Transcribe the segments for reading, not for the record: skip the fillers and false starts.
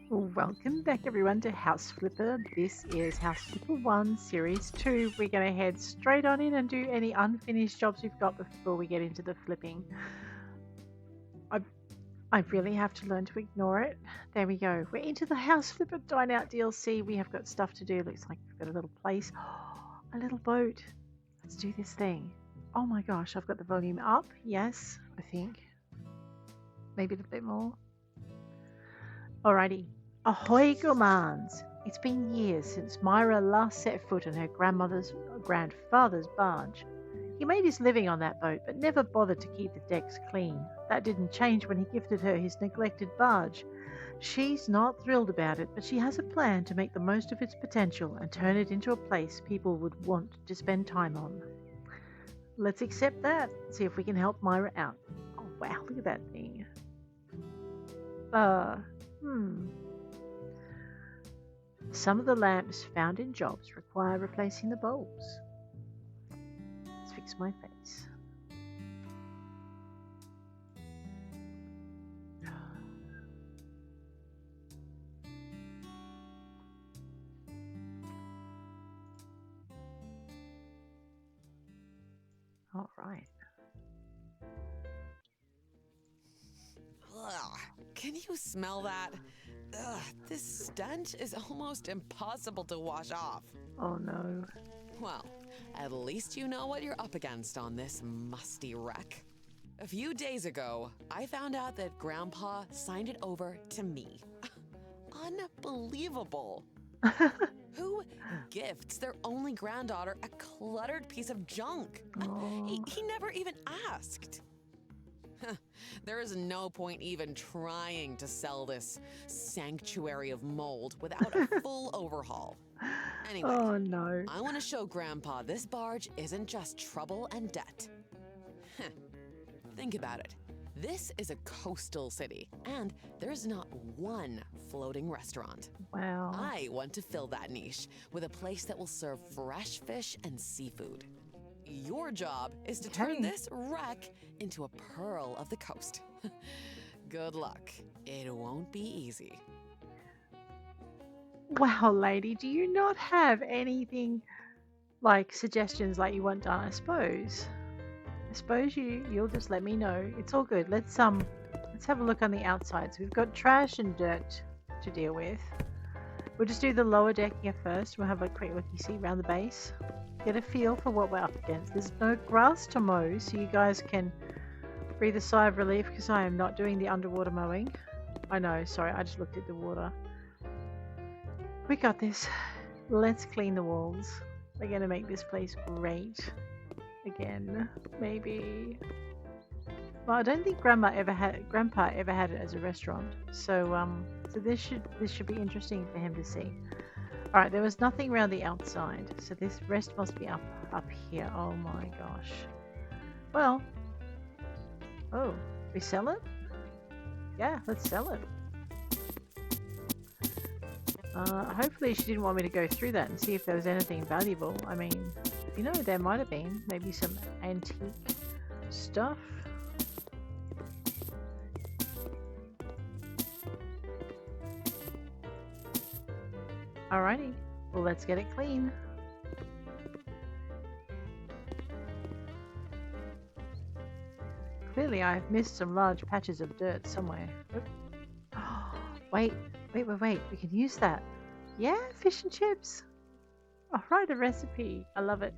Welcome back everyone to House Flipper. This is House Flipper 1 Series 2. We're going to head straight on in and do any unfinished jobs we've got before we get into the flipping. I, I really have to learn to ignore it. There we go. We're into the House Flipper Dine Out DLC. We have got stuff to do. Looks like we've got a little place. A little boat. Let's do this thing. Oh my gosh, I've got the volume up. Yes, I think. Maybe a little bit more. Alrighty. Ahoy, Gourmands! It's been years since Myra last set foot on her grandfather's barge. He made his living on that boat, but never bothered to keep the decks clean. That didn't change when he gifted her his neglected barge. She's not thrilled about it, but she has a plan to make the most of its potential and turn it into a place people would want to spend time on. Let's accept that. See if we can help Myra out. Oh wow, look at that thing. Some of the lamps found in jobs require replacing the bulbs. Let's fix my face. All right. Ugh, can you smell that? Ugh, this stench is almost impossible to wash off. Oh no. Well, at least you know what you're up against on this musty wreck. A few days ago, I found out that Grandpa signed it over to me. Unbelievable. Who gifts their only granddaughter a cluttered piece of junk? He never even asked. There is no point even trying to sell this sanctuary of mold without a full overhaul. Anyway, Oh no. I want to show Grandpa this barge isn't just trouble and debt. Think about it. This is a coastal city, and there's not one floating restaurant. Wow. I want to fill that niche with a place that will serve fresh fish and seafood. Your job is to turn this wreck into a pearl of the coast. Good luck. It won't be easy. Wow, lady, do you not have anything like suggestions like you want done? I suppose you'll just let me know. It's all good. Let's have a look on the outside. So we've got trash and dirt to deal with. We'll just do the lower deck here first. We'll have a quick look-see around the base. Get a feel for what we're up against. There's no grass to mow, so you guys can breathe a sigh of relief because I am not doing the underwater mowing. I know, sorry, I just looked at the water. We got this. Let's clean the walls. We're going to make this place great. Again, maybe. Well, I don't think Grandpa ever had it as a restaurant. So this should be interesting for him to see. All right, there was nothing around the outside, so this rest must be up here. Oh my gosh. Well, oh, we sell it? Yeah, let's sell it. Hopefully she didn't want me to go through that and see if there was anything valuable. I mean, you know, there might have been maybe some antique stuff. Alrighty, well let's get it clean. Clearly I've missed some large patches of dirt somewhere. Oh, wait, we can use that. Yeah, fish and chips. I'll write a recipe. I love it.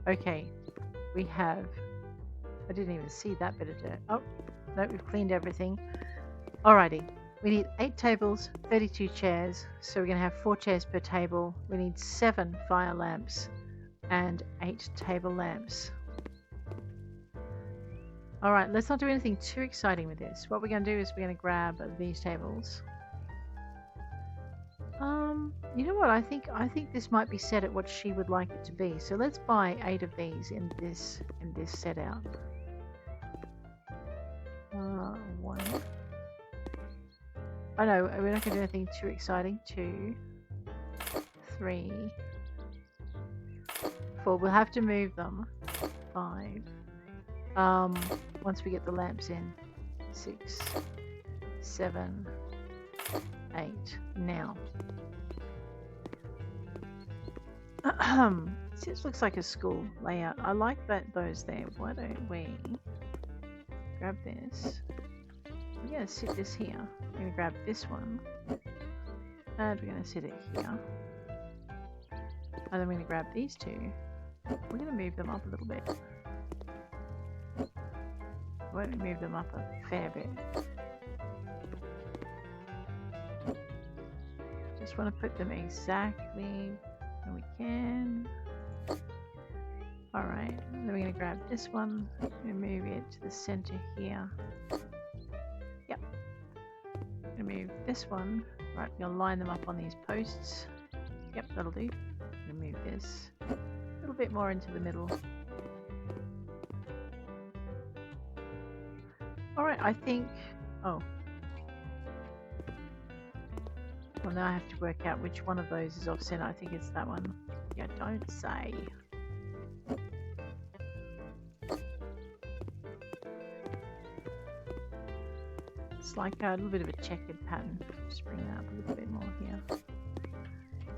Okay, we have... I didn't even see that bit of dirt. Oh, no, we've cleaned everything. Alrighty, we need 8 tables, 32 chairs. So we're going to have 4 chairs per table. We need 7 fire lamps and 8 table lamps. Alright, let's not do anything too exciting with this. What we're going to do is we're going to grab these tables. You know what? I think this might be set at what she would like it to be. So let's buy 8 of these in this set out. 1. Oh no, we're not going to do anything too exciting. 2, 3, 4. We'll have to move them. 5, Once we get the lamps in. 6, 7, 8. Now. This looks like a school layout. I like those there. Why don't we grab this? We're going to sit this here. We're going to grab this one. And we're going to sit it here. And then we're going to grab these two. We're going to move them up a little bit. Why don't we move them up a fair bit? Just want to put them exactly where we can. Alright, then we're going to grab this one and move it to the center here. Yep. Going to move this one. Right, we're going to line them up on these posts. Yep, that'll do. Going to move this a little bit more into the middle. Alright, I think... Oh. Well, now I have to work out which one of those is off center. I think it's that one. Yeah, don't say. It's like a little bit of a checkered pattern. Just bring that up a little bit more here.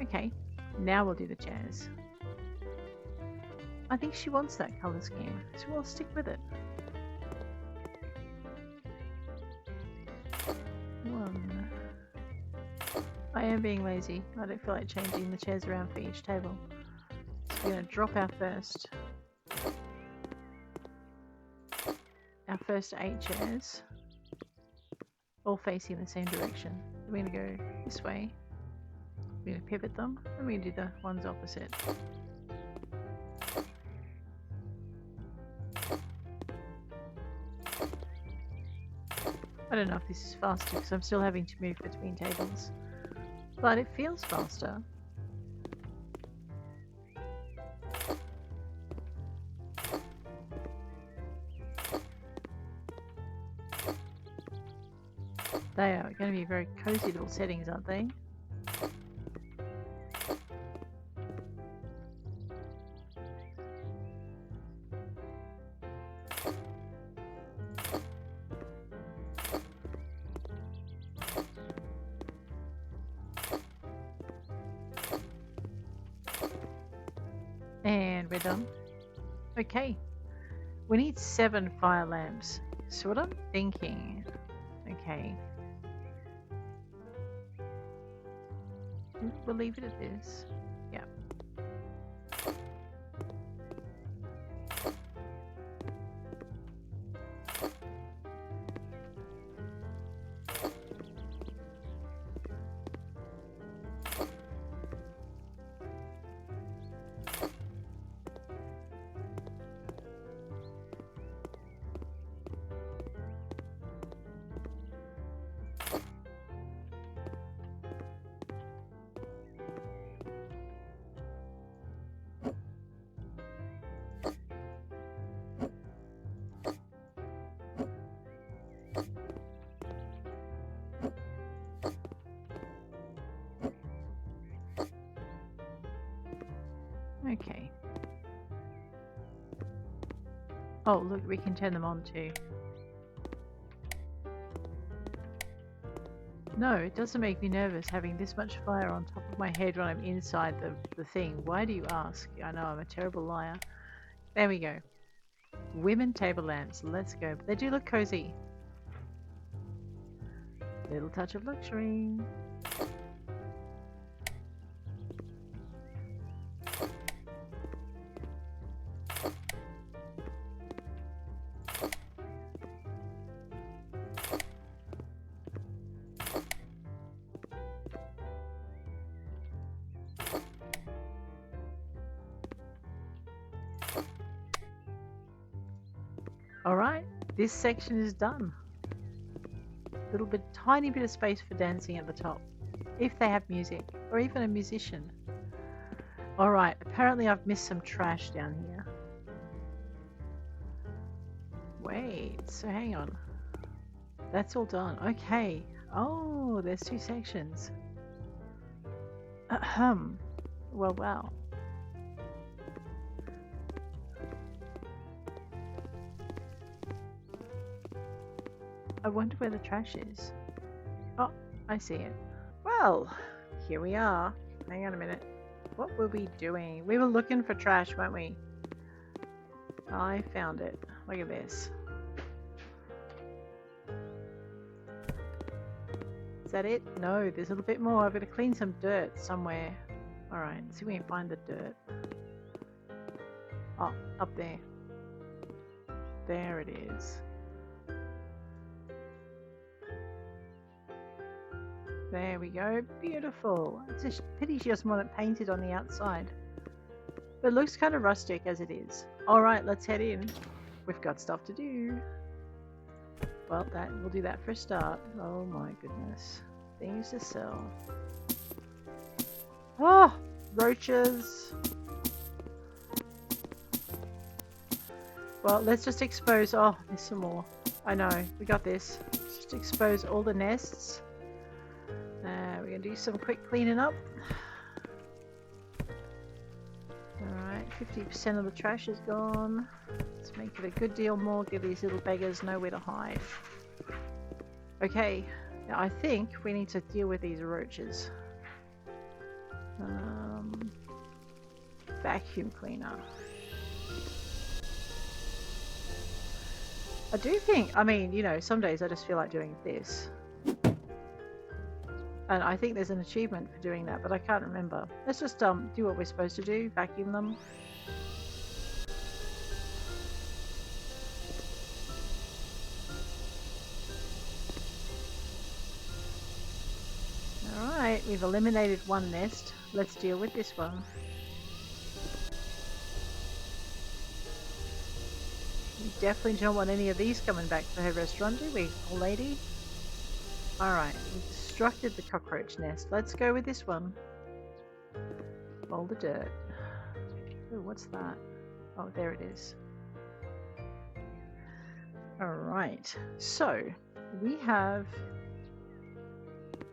Okay, now we'll do the chairs. I think she wants that colour scheme, so we'll stick with it. 1. I am being lazy. I don't feel like changing the chairs around for each table. So we're going to drop our first 8 chairs, all facing the same direction. We're going to go this way. We're going to pivot them, and we're going to do the ones opposite. I don't know if this is faster because I'm still having to move between tables, but it feels faster. They are going to be very cozy little settings, aren't they? And we're done. Okay. We need 7 fire lamps. So what I'm thinking... Okay. We'll leave it at this. Yeah. Okay. Oh, look, we can turn them on too. No, it doesn't make me nervous having this much fire on top of my head when I'm inside the thing. Why do you ask? I know I'm a terrible liar. There we go. Women table lamps. Let's go. They do look cozy. Little touch of luxury. Alright, this section is done. Tiny bit of space for dancing at the top, if they have music, or even a musician. Alright, apparently I've missed some trash down here. Wait, so hang on. That's all done. Okay. Oh, there's 2 sections. Ahem. Well, wow. I wonder where the trash is. Oh, I see it. Well, here we are. Hang on a minute. What were we doing? We were looking for trash, weren't we? I found it. Look at this. Is that it? No, there's a little bit more. I've got to clean some dirt somewhere. Alright, see if we can find the dirt. Oh, up there. There it is. There we go. Beautiful. It's a pity she doesn't want it painted on the outside. But it looks kind of rustic as it is. Alright, let's head in. We've got stuff to do. Well, we'll do that for a start. Oh my goodness. Things to sell. Oh! Roaches! Well, let's just expose... Oh, there's some more. I know. We got this. Let's just expose all the nests. We're going to do some quick cleaning up. Alright, 50% of the trash is gone. Let's make it a good deal more. Give these little beggars nowhere to hide. Okay, now I think we need to deal with these roaches. Vacuum cleaner. I do think, I mean, you know, some days I just feel like doing this. And I think there's an achievement for doing that, but I can't remember. Let's just do what we're supposed to do, vacuum them. Alright, we've eliminated one nest. Let's deal with this one. We definitely don't want any of these coming back to her restaurant, do we, old lady? Alright, we destructed the cockroach nest. Let's go with this one. Bowl of dirt. Ooh, what's that? Oh, there it is. Alright, so we have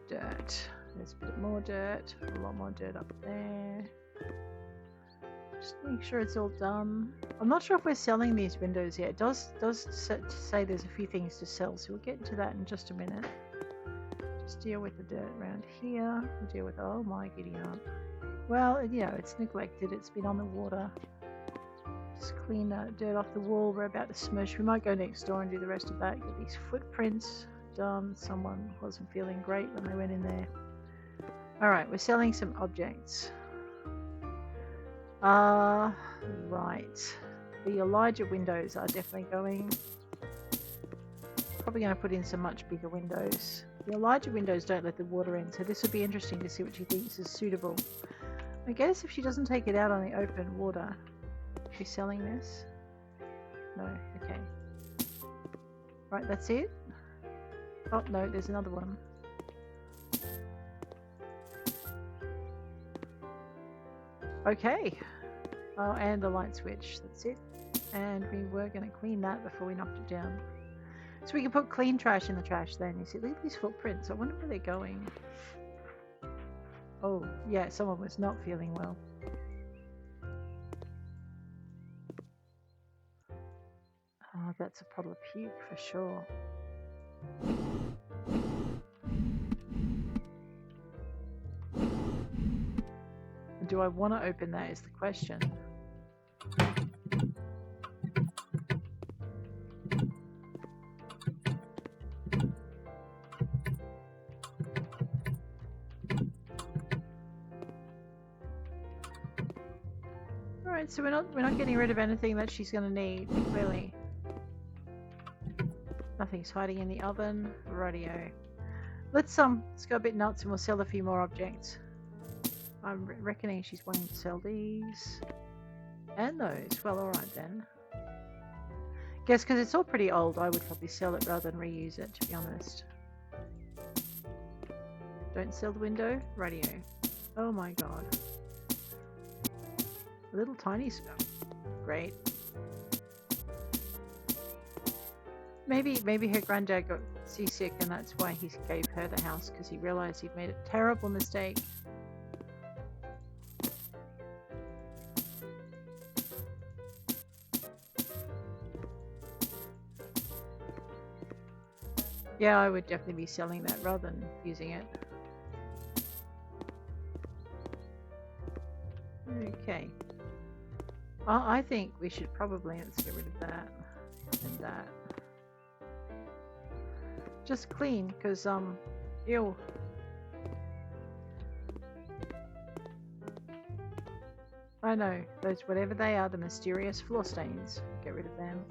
dirt. There's a bit more dirt, a lot more dirt up there. Just make sure it's all done. I'm not sure if we're selling these windows yet. It does say there's a few things to sell, so we'll get into that in just a minute. Just deal with the dirt around here. We'll deal with, oh my giddy aunt. Well, you know, it's neglected. It's been on the water. Just clean that dirt off the wall. We're about to smush. We might go next door and do the rest of that. Get these footprints done. Someone wasn't feeling great when they went in there. Alright, we're selling some objects. Right. The Elijah windows are definitely going. Probably going to put in some much bigger windows. The Elijah windows don't let the water in, so this would be interesting to see what she thinks is suitable. I guess if she doesn't take it out on the open water. Is she selling this? No, okay. Right, that's it? Oh, no, there's another one. Okay. Oh, and the light switch, that's it. And we were going to clean that before we knocked it down. So we can put clean trash in the trash then. You see, leave these footprints. I wonder where they're going. Oh, yeah, someone was not feeling well. Oh, that's a puddle of puke for sure. Do I want to open that is the question. Alright, so we're not getting rid of anything that she's gonna need, clearly. Nothing's hiding in the oven. Rightio. Let's go a bit nuts and we'll sell a few more objects. I'm reckoning she's wanting to sell these. And those. Well, alright then. Guess because it's all pretty old, I would probably sell it rather than reuse it, to be honest. Don't sell the window? Rightio. Oh my god. A little tiny stuff. Great. Maybe her granddad got seasick and that's why he gave her the house, because he realized he'd made a terrible mistake. Yeah, I would definitely be selling that rather than using it. Okay. I think we should probably, let's get rid of that and that. Just clean, because, ew. I know, those, whatever they are, the mysterious floor stains. Get rid of them.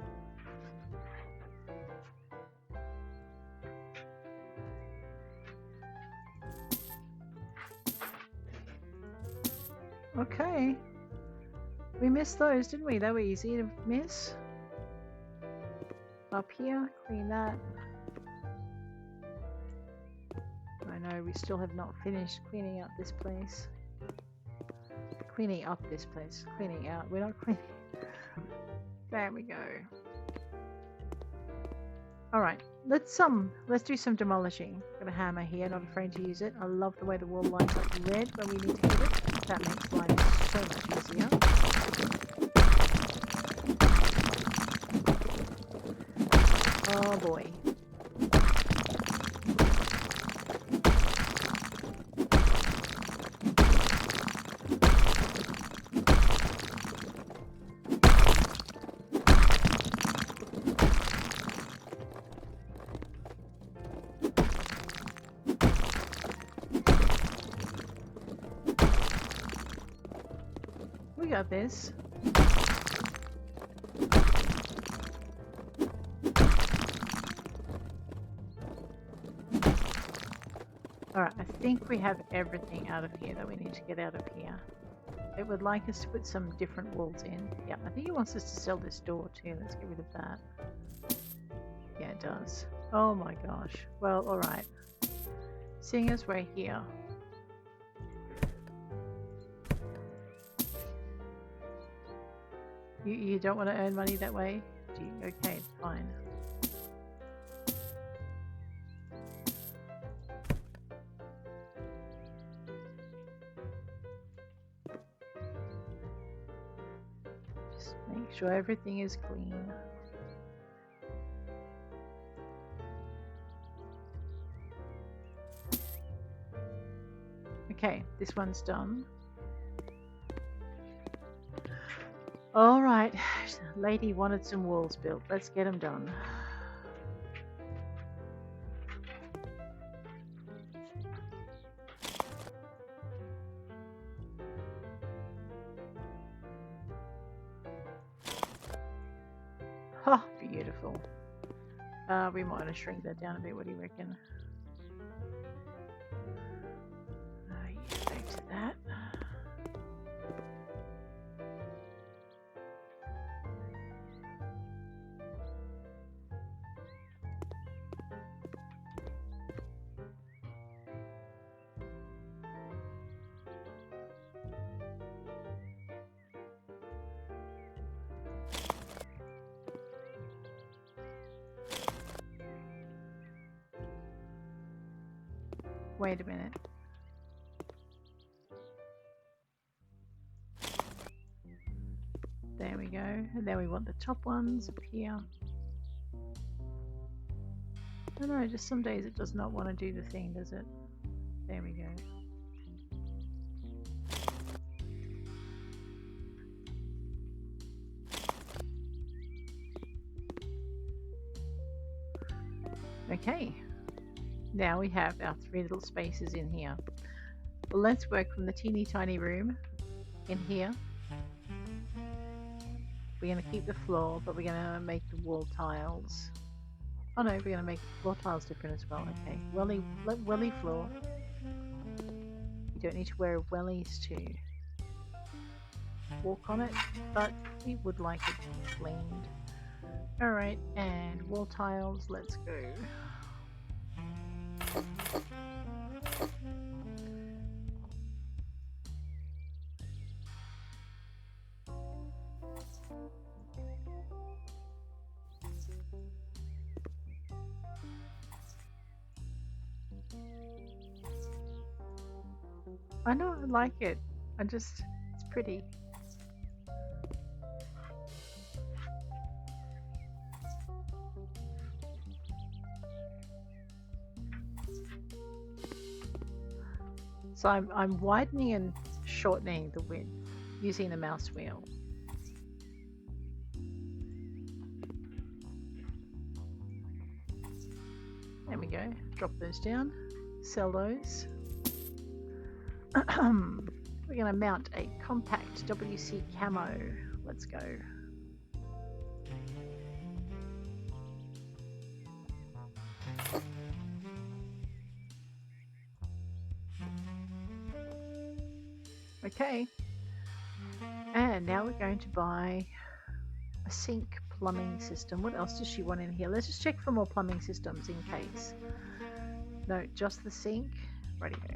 Okay. We missed those, didn't we? They were easy to miss. Up here, clean that. I know, we still have not finished cleaning up this place. Cleaning up this place. Cleaning out. We're not cleaning. There we go. Alright, let's do some demolishing. Got a hammer here, not afraid to use it. I love the way the wall lines up red when we need to hit it. That makes life so much easier. Oh boy. We got this. Alright, I think we have everything out of here that we need to get out of here. It would like us to put some different walls in. Yeah, I think it wants us to sell this door too. Let's get rid of that. Yeah, it does. Oh my gosh. Well, alright. Seeing as we're here. You don't want to earn money that way? Do you? Okay, fine. Just make sure everything is clean. Okay, this one's done. Alright, lady wanted some walls built. Let's get them done. Oh, beautiful. We might want to shrink that down a bit. What do you reckon? Yeah, back to that. Wait a minute. There we go. And then we want the top ones up here. I don't know, just some days it does not want to do the thing, does it? There we go. Okay. Now we have our 3 little spaces in here. Well, let's work from the teeny tiny room in here. We're going to keep the floor, but we're going to make the wall tiles. Oh no, we're going to make the floor tiles different as well. Okay, welly floor. You don't need to wear wellies to walk on it, but we would like it cleaned. Alright, and wall tiles, let's go. I know, I like it. It's pretty. So I'm widening and shortening the width using the mouse wheel. There we go. Drop those down. Sell those. We're going to mount a compact WC camo. Let's go. Okay. And now we're going to buy a sink plumbing system. What else does she want in here? Let's just check for more plumbing systems in case. No, just the sink. Righty go.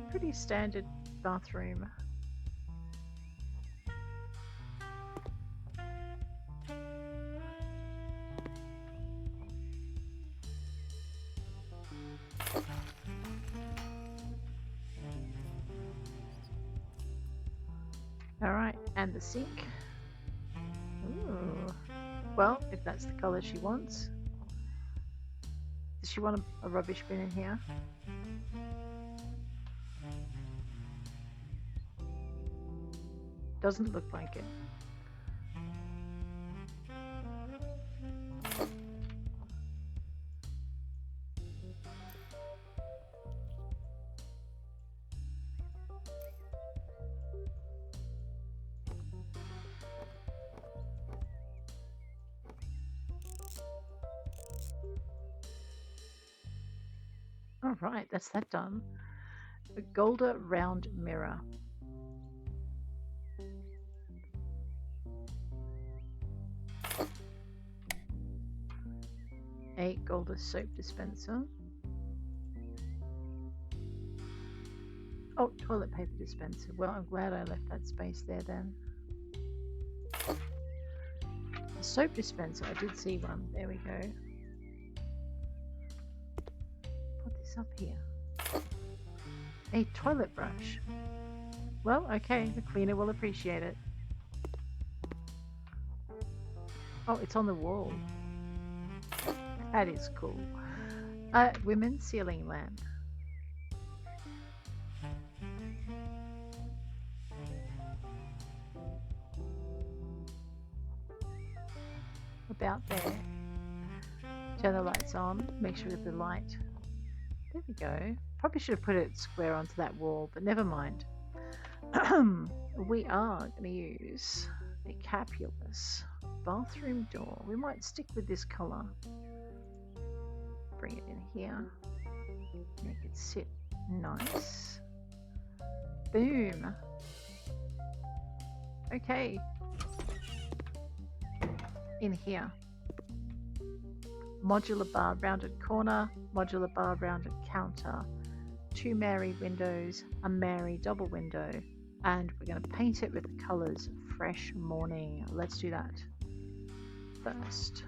Pretty standard bathroom. Alright, and the sink. Ooh. Well, if that's the colour she wants. Does she want a rubbish bin in here? Doesn't look like it. Alright, that's that done. A golden round mirror. A golden soap dispenser. Oh, toilet paper dispenser. Well, I'm glad I left that space there then. A soap dispenser, I did see one. There we go. Put this up here. A toilet brush. Well, okay, the cleaner will appreciate it. Oh, it's on the wall. That is cool. Women's ceiling lamp. About there. Turn the lights on. Make sure that the light. There we go. Probably should have put it square onto that wall, but never mind. We are going to use a capulus bathroom door. We might stick with this color. Bring it in here. Make it sit nice. Boom. Okay. In here. Modular bar rounded corner, modular bar rounded counter, 2 Mary windows, a Mary double window, and we're going to paint it with the colors Fresh Morning. Let's do that first.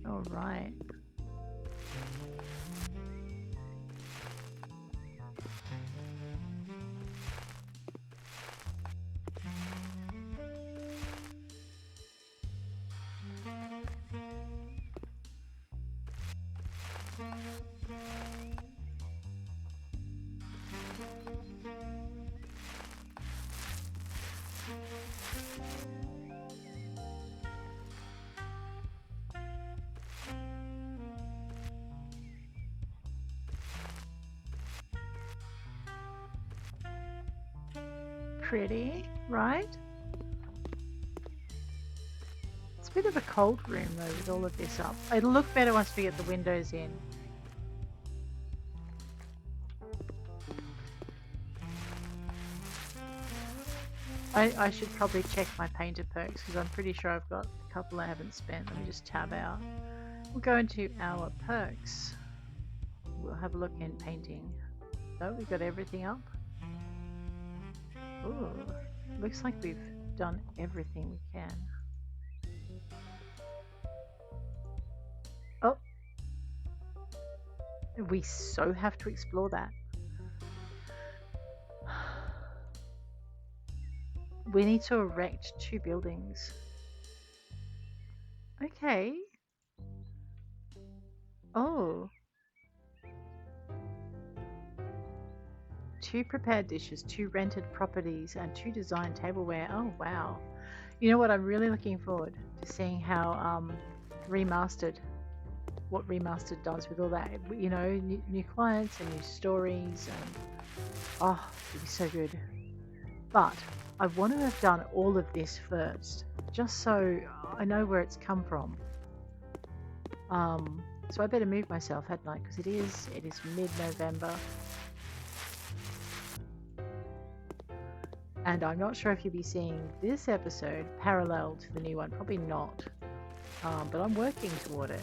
All right. Pretty, right? It's a bit of a cold room though with all of this up. It'll look better once we get the windows in. I should probably check my painter perks because I'm pretty sure I've got a couple I haven't spent. Let me just tab out. We'll go into our perks. We'll have a look in painting. So we got everything up. Ooh, looks like we've done everything we can. Oh, we so have to explore that. We need to erect 2 buildings. Okay. Oh. 2 prepared dishes, 2 rented properties, and 2 designed tableware. Oh, wow. You know what? I'm really looking forward to seeing how remastered, what remastered does with all that. You know, new clients and new stories, and oh, it'd be so good. But I want to have done all of this first, just so I know where it's come from. So I better move myself, hadn't I? Because it is mid-November. And I'm not sure if you'll be seeing this episode parallel to the new one. Probably not. But I'm working toward it.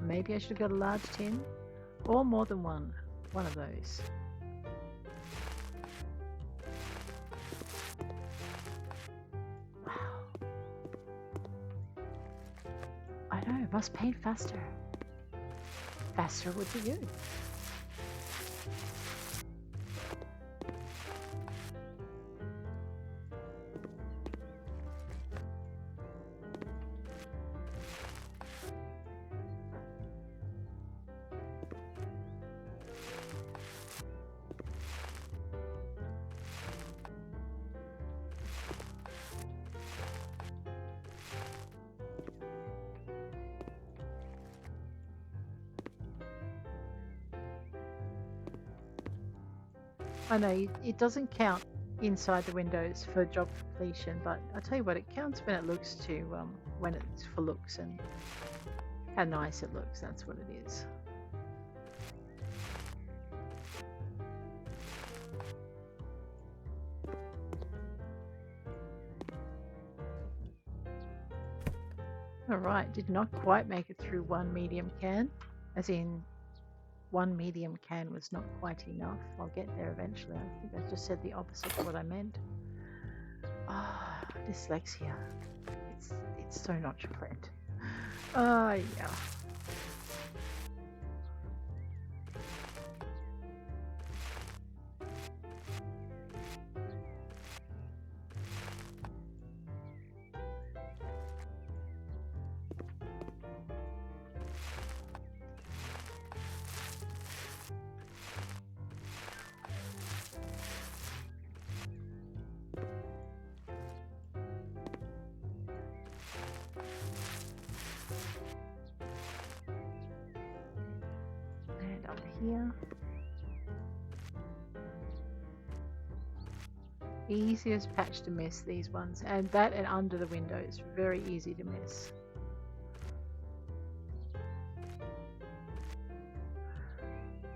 Maybe I should have got a large tin. Or more than one. One of those. Wow. I know, must paint faster. Faster would be good. I know it doesn't count inside the windows for job completion, but I tell you what, it counts when it looks to when it's for looks and how nice it looks. That's what it is. All right, did not quite make it through one medium can, as in one medium can was not quite enough. I'll get there eventually. I think I just said the opposite of what I meant. Ah, dyslexia. It's so not your friend. Yeah. And up here. Easiest patch to miss, these ones, and that and under the windows, very easy to miss.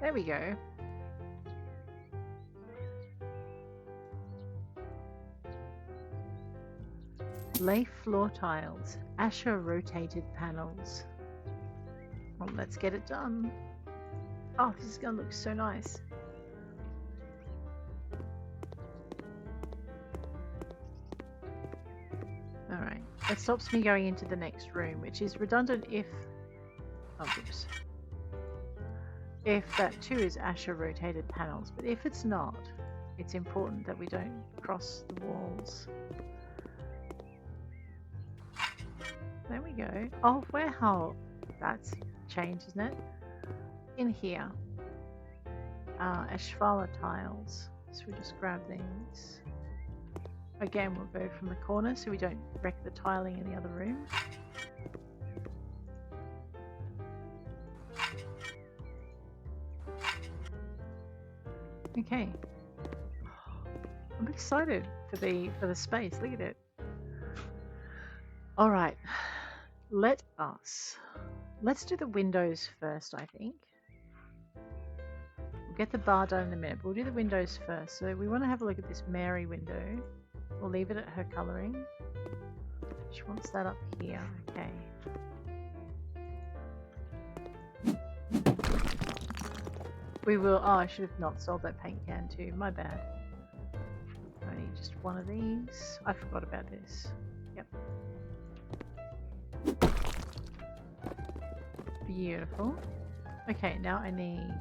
There we go. Lay floor tiles, Asher rotated panels. Well, let's get it done. Oh, this is gonna look so nice. Alright, that stops me going into the next room, which is redundant if... Oh, oops. If that too is Asher rotated panels, but if it's not, it's important that we don't cross the walls. There we go. Oh, wow. That's changed, isn't it? In here, Ashvala tiles. So we just grab these. Again, we'll go from the corner so we don't wreck the tiling in the other room. Okay. I'm excited for the space. Look at it. All right. Let's do the windows first, I think. We'll get the bar done in a minute, but we'll do the windows first. So we want to have a look at this Mary window. We'll leave it at her colouring. She wants that up here. Okay. We will... Oh, I should have not sold that paint can too. My bad. I need just one of these. I forgot about this. Yep. Beautiful. Okay, now I need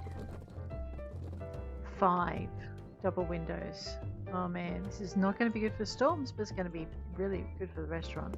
5 double windows. Oh man, this is not going to be good for storms, but it's going to be really good for the restaurant.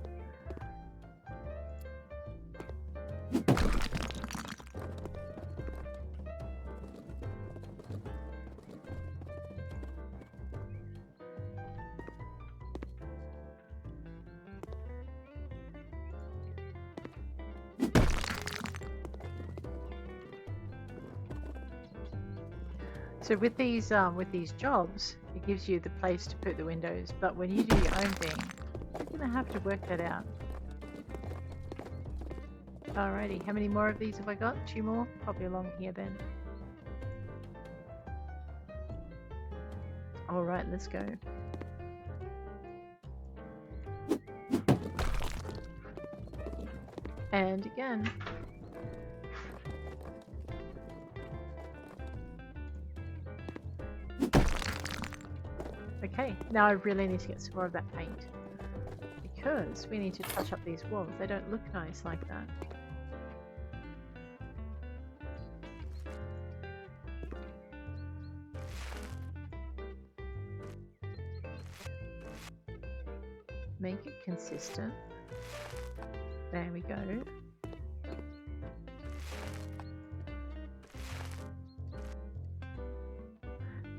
So with these jobs, it gives you the place to put the windows, but when you do your own thing, you're gonna have to work that out. Alrighty, how many more of these have I got? 2 more? Probably along here then. Alright, let's go. And again. Okay, now I really need to get some more of that paint, because we need to touch up these walls. They don't look nice like that. Make it consistent. There we go.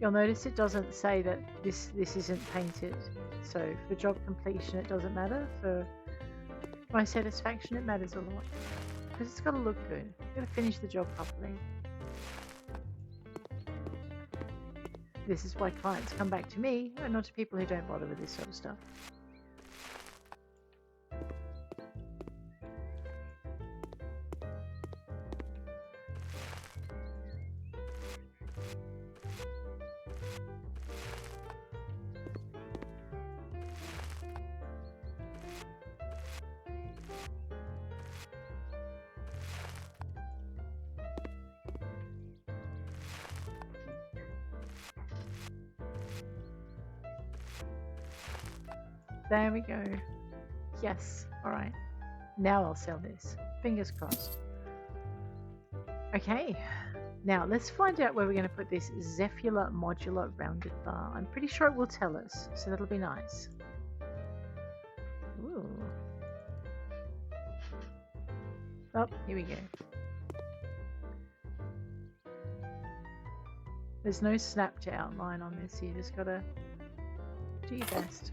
You'll notice it doesn't say that this isn't painted. So for job completion it doesn't matter. For my satisfaction it matters a lot. Because it's got to look good. You've got to finish the job properly. This is why clients come back to me and not to people who don't bother with this sort of stuff. There we go. Yes. Alright. Now I'll sell this. Fingers crossed. Okay. Now let's find out where we're going to put this Zephyr modular rounded bar. I'm pretty sure it will tell us, so that'll be nice. Ooh. Oh, here we go. There's no snap to outline on this. You just gotta do your best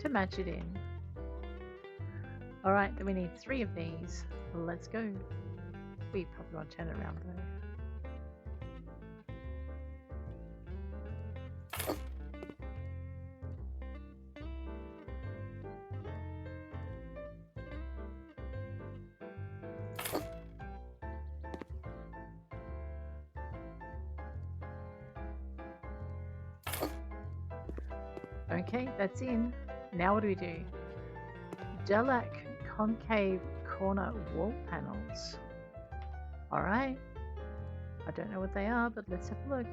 to match it in. Alright, then we need 3 of these. Let's go. We probably want to turn it around though. Okay, that's in. Now what do we do? Delac concave corner wall panels. Alright. I don't know what they are, but let's have a look.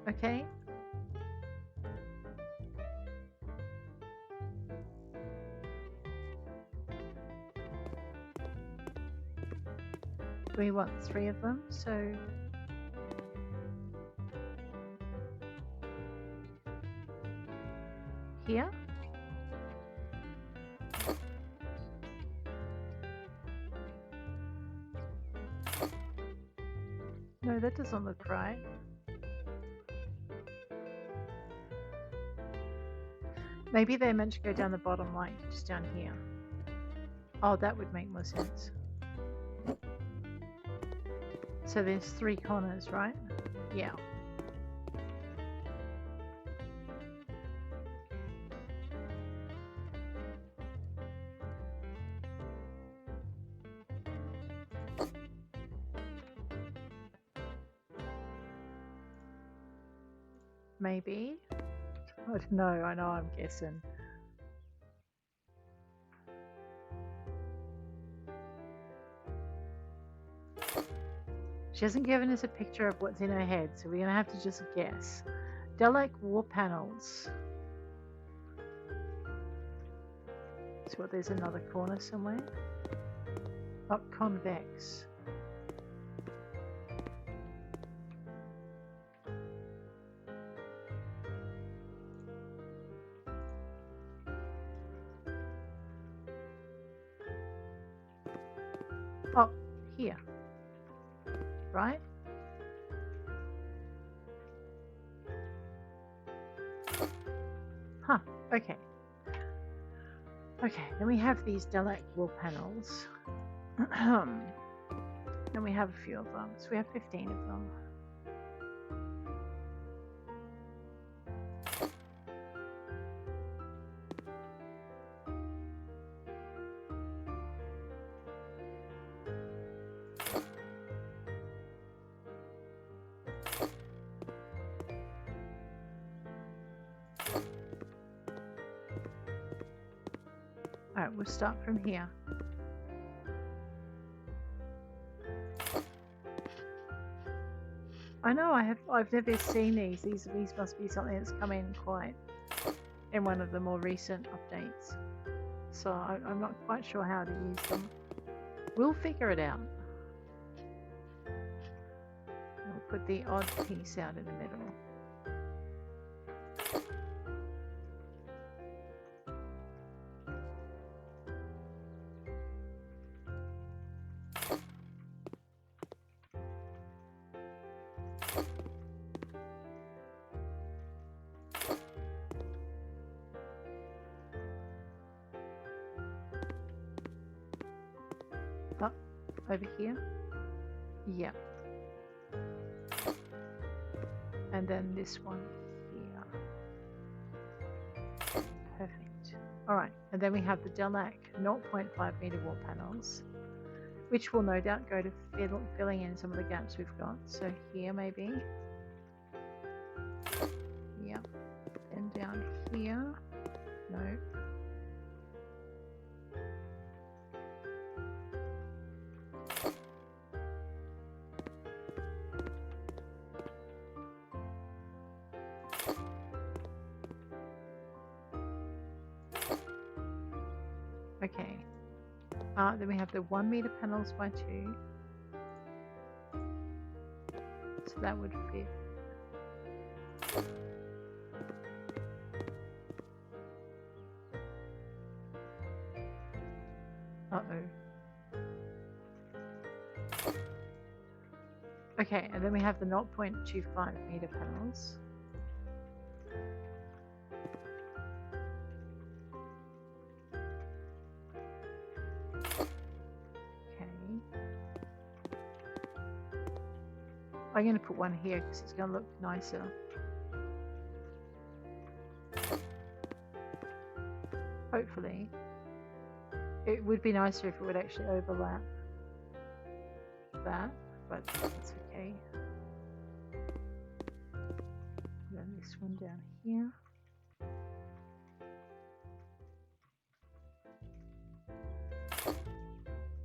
Okay. We want 3 of them, so here. No, that doesn't look right. Maybe they're meant to go down the bottom, like just down here. Oh, that would make more sense. So there's 3 corners, right? Yeah. Maybe. I don't know. I know I'm guessing. She hasn't given us a picture of what's in her head, so we're going to have to just guess. Delac wall panels. So what, there's another corner somewhere? Up convex. Oh, here. Right? Huh, okay. Okay, then we have these Delac wall panels. And we have a few of them. So we have 15 of them. Alright, we'll start from here. I know I've never seen these. These must be something that's come in quite in one of the more recent updates. So I'm not quite sure how to use them. We'll figure it out. We'll put the odd piece out in the middle. Up, over here. Yeah. And then this one here. Perfect. Alright, and then we have the Delac 0.5 meter wall panels, which will no doubt go to filling in some of the gaps we've got. So here maybe. Yep. Then down here. No. Okay. Then we have the 1 meter panels by 2. So that would fit. Uh-oh. Okay, and then we have the 0.25 meter panels. I'm going to put one here because it's going to look nicer. Hopefully. It would be nicer if it would actually overlap that, but that's okay. And then this one down here.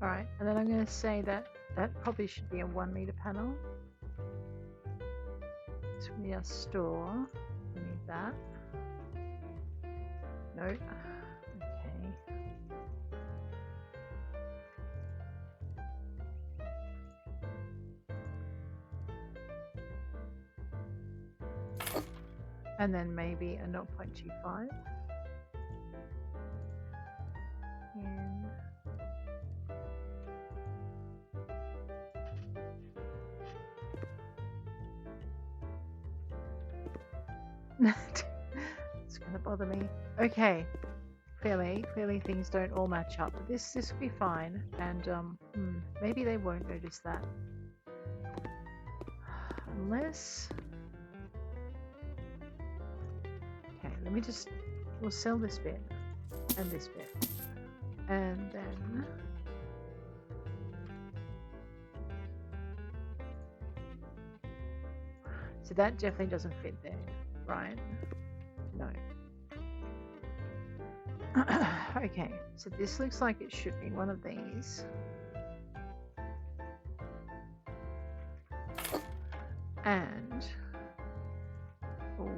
Alright, and then I'm going to say that that probably should be a 1 meter panel. So we need our store. We need that. No. Okay. And then maybe a 0.25. And it's gonna bother me. Okay, clearly things don't all match up, but this will be fine. And maybe they won't notice that unless. Okay, we'll sell this bit and this bit, and then so that definitely doesn't fit there, right? No. Okay, so this looks like it should be one of these. And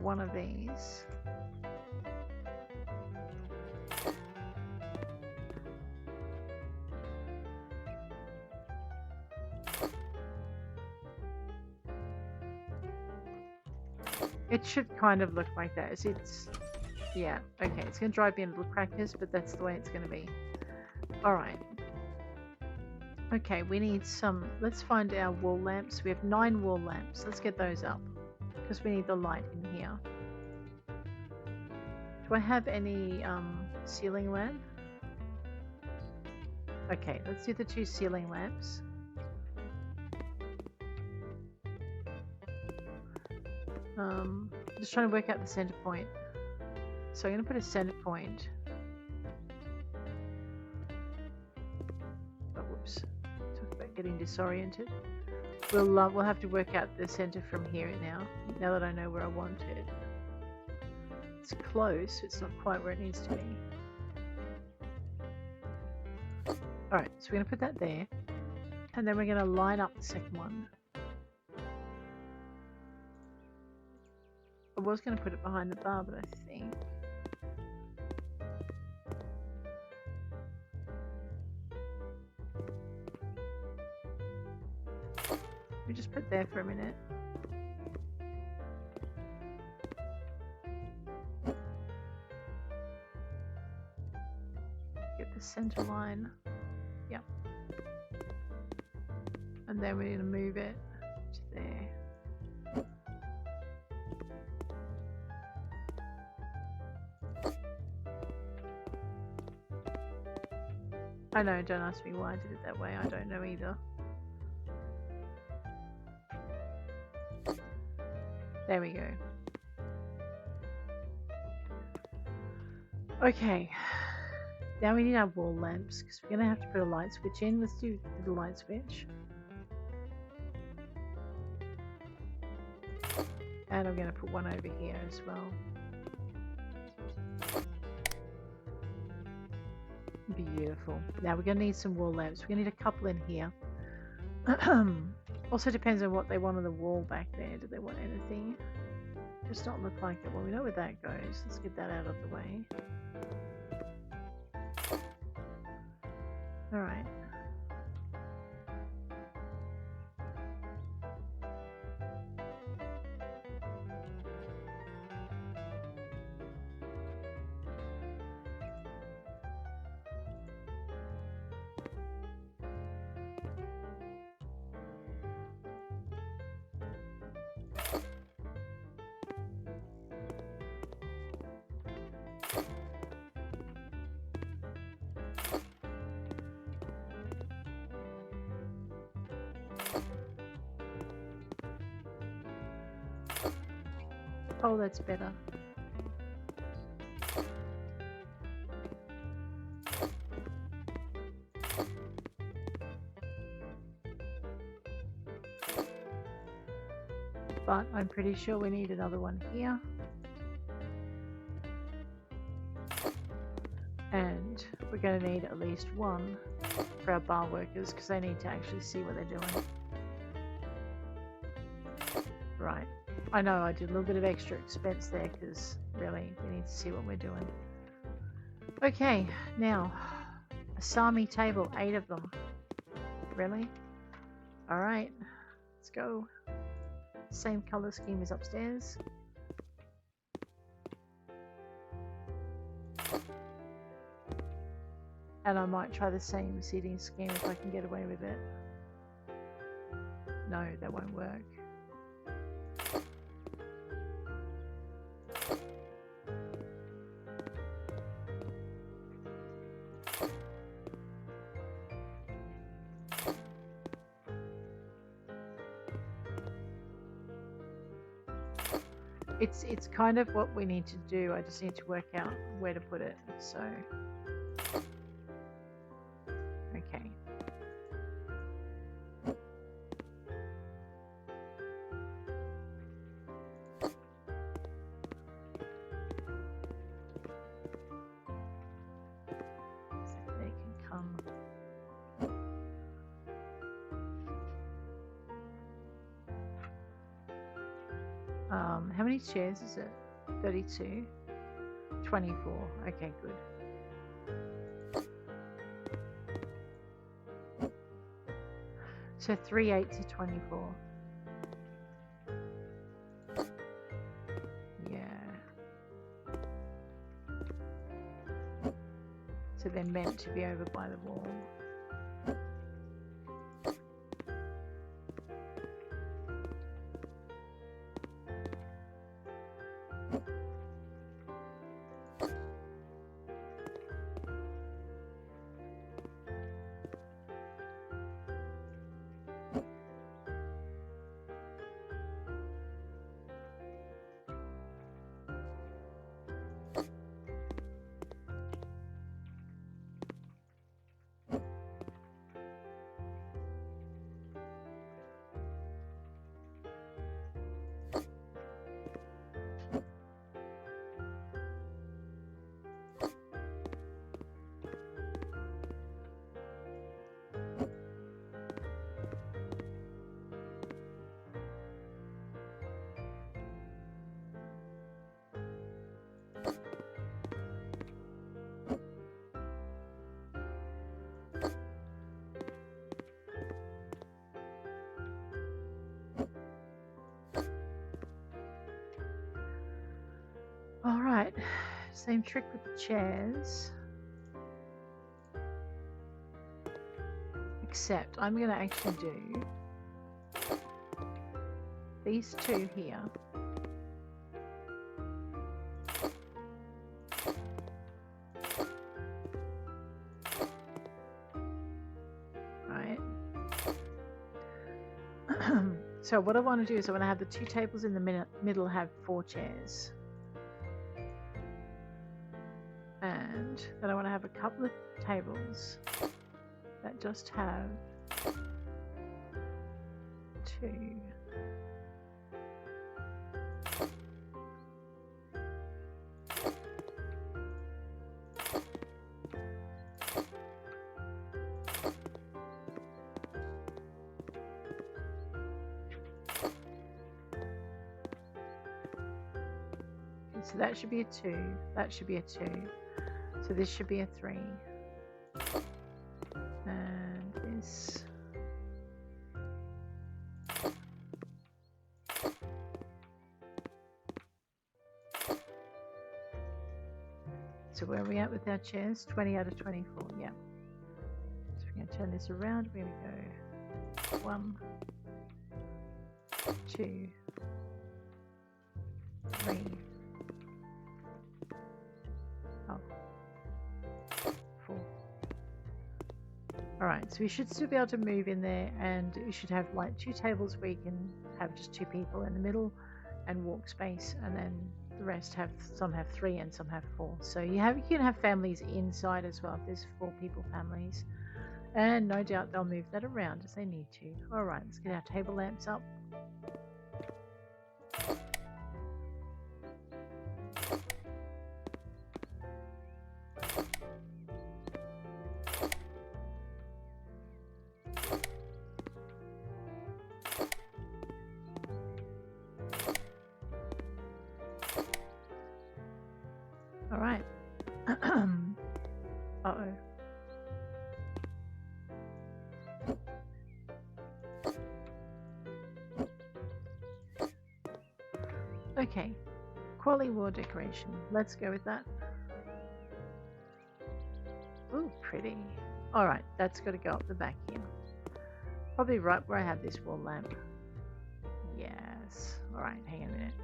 one of these. It should kind of look like that. It's yeah, okay. It's going to drive me a little crackers, but that's the way it's going to be. All right. Okay, we need some. Let's find our wall lamps. We have 9 wall lamps. Let's get those up because we need the light in here. Do I have any ceiling lamp? Okay, let's do the 2 ceiling lamps. Just trying to work out the center point. So I'm going to put a center point. Oh, whoops. Talk about getting disoriented. We'll have to work out the center from here now that I know where I want it. It's close, it's not quite where it needs to be. Alright, so we're going to put that there. And then we're going to line up the second one. I was going to put it behind the bar, but I think... we just put there for a minute. Get the center line. Yep. And then we're going to move it to there. I know, don't ask me why I did it that way, I don't know either. There we go. Okay, now we need our wall lamps because we're going to have to put a light switch in. Let's do the light switch. And I'm going to put one over here as well. Beautiful. Now we're going to need some wall lamps. We're going to need a couple in here. Also depends on what they want on the wall back there. Do they want anything? Does not look like it. Well, we know where that goes. Let's get that out of the way. Alright. Oh, that's better. But I'm pretty sure we need another one here. And we're going to need at least one for our bar workers because they need to actually see what they're doing. Right. I know I did a little bit of extra expense there because really we need to see what we're doing. Okay, now a Sami table, 8 of them. Really? Alright, let's go. Same color scheme as upstairs. And I might try the same seating scheme if I can get away with it. No, that won't work. It's kind of what we need to do. I just need to work out where to put it. So, okay. So they can come. How many chairs is it? 32? 24. Okay, good. So 3 8 to 24. So they're meant to be over by the wall. All right, same trick with the chairs. Except I'm going to actually do these two here. Right. So what I want to do is I want to have the two tables in the middle have 4 chairs. And then I want to have a couple of tables that just have 2. So that should be a 2, that should be a 2, so this should be a 3, and this, so where are we at with our chairs? 20 out of 24, yeah. So we're going to turn this around, we're going to go 1, 2, 3, 4. Alright, so we should still be able to move in there, and we should have like 2 tables where you can have just 2 people in the middle and walk space, and then the rest have, some have 3 and some have 4. So you can have families inside as well if there's 4 people families, and no doubt they'll move that around as they need to. Alright, let's get our table lamps up. All right. Uh-oh. Okay. Quality wall decoration. Let's go with that. Ooh, pretty. All right, that's got to go up the back here. Probably right where I have this wall lamp. Yes. All right, hang on a minute.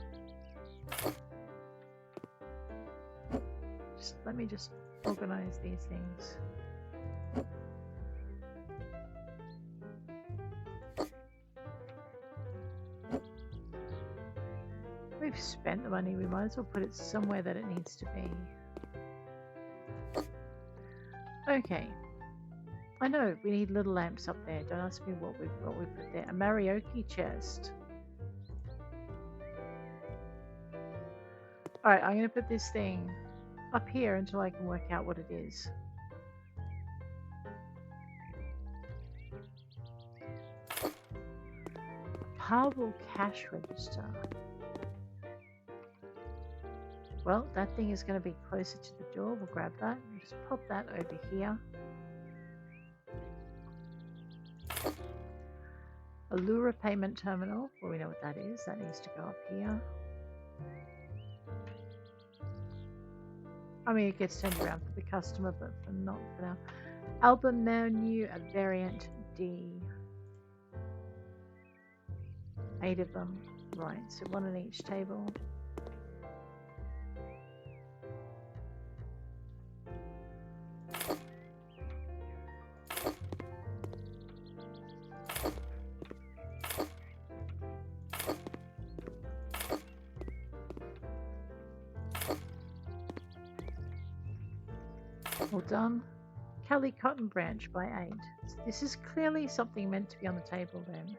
Let me just organize these things. We've spent the money, we might as well put it somewhere that it needs to be. Okay. I know, we need little lamps up there. Don't ask me what we put there. A karaoke chest. Alright, I'm going to put this thing up here until I can work out what it is. A Powerball cash register. Well, that thing is going to be closer to the door. We'll grab that. We'll just pop that over here. A lure payment terminal. Well, we know what that is. That needs to go up here. I mean, it gets turned around for the customer, but for not for now. Album menu, a variant D. 8 of them. Right, so 1 on each table. All done. Kelly Cotton Branch by 8. So this is clearly something meant to be on the table then.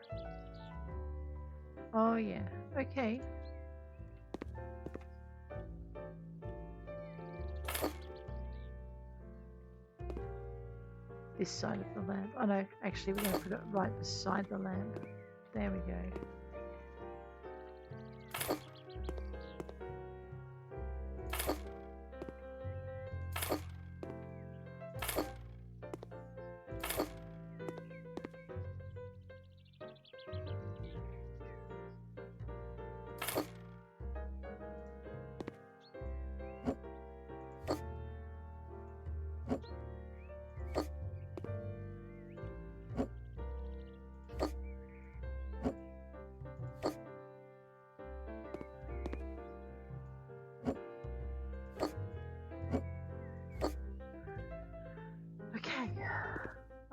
Oh yeah, okay. This side of the lamp. Oh no, actually we're going to put it right beside the lamp. There we go.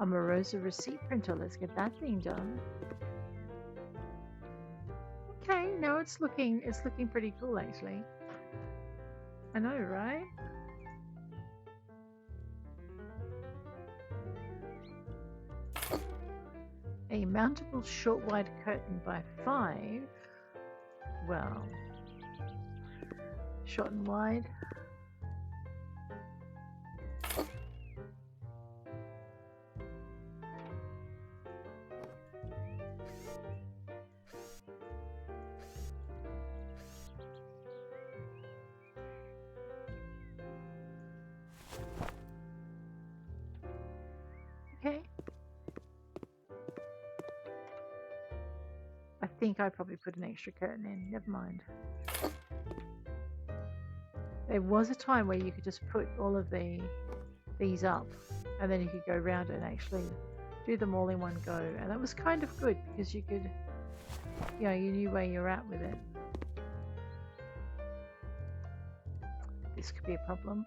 Omarosa receipt printer. Let's get that thing done. Okay, now it's looking pretty cool actually. I know, right? A mountable short wide curtain by 5. Well, short and wide. Okay. I think I probably put an extra curtain in. Never mind. There was a time where you could just put all of these up and then you could go around and actually do them all in one go, and that was kind of good because you could, you know, you knew where you're at with it. This could be a problem.